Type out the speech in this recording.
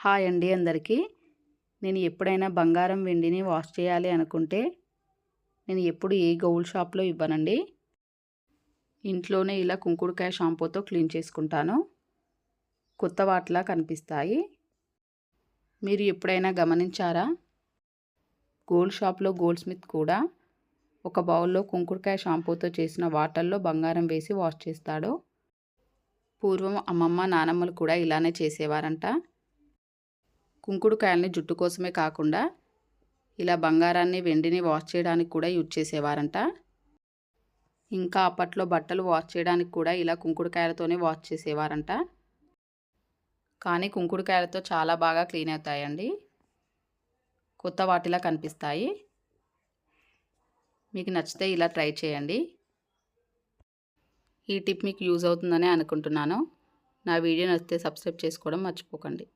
Hi అండి అందరికీ. నేను ఎప్పుడైనా బంగారం వెండిని వాష్ చేయాలి అనుకుంటే నేను ఎప్పుడు ఏ గోల్డ్ షాప్లో ఇవ్వనండి. ఇంట్లోనే ఇలా కుంకుడుకాయ షాంపూతో క్లీన్ చేసుకుంటాను. కొత్త వాటిలా కనిపిస్తాయి. మీరు ఎప్పుడైనా గమనించారా? గోల్డ్ షాప్లో గోల్డ్ స్మిత్ కూడా ఒక బౌల్లో కుంకుడుకాయ షాంపూతో చేసిన వాటర్లో బంగారం వేసి వాష్ చేస్తాడు. పూర్వం అమ్మమ్మ నానమ్మలు కూడా ఇలానే చేసేవారంట. కుంకుడుకాయల్ని జుట్టు కోసమే కాకుండా ఇలా బంగారాన్ని వెండిని వాష్ చేయడానికి కూడా యూజ్ చేసేవారంట. ఇంకా అప్పట్లో బట్టలు వాష్ చేయడానికి కూడా ఇలా కుంకుడుకాయలతోనే వాష్ చేసేవారంట. కానీ కుంకుడుకాయలతో చాలా బాగా క్లీన్ అవుతాయండి. కొత్త వాటిలా కనిపిస్తాయి. మీకు నచ్చితే ఇలా ట్రై చేయండి. ఈ టిప్ మీకు యూజ్ అవుతుందని అనుకుంటున్నాను. నా వీడియో నచ్చితే సబ్స్క్రైబ్ చేసుకోవడం మర్చిపోకండి.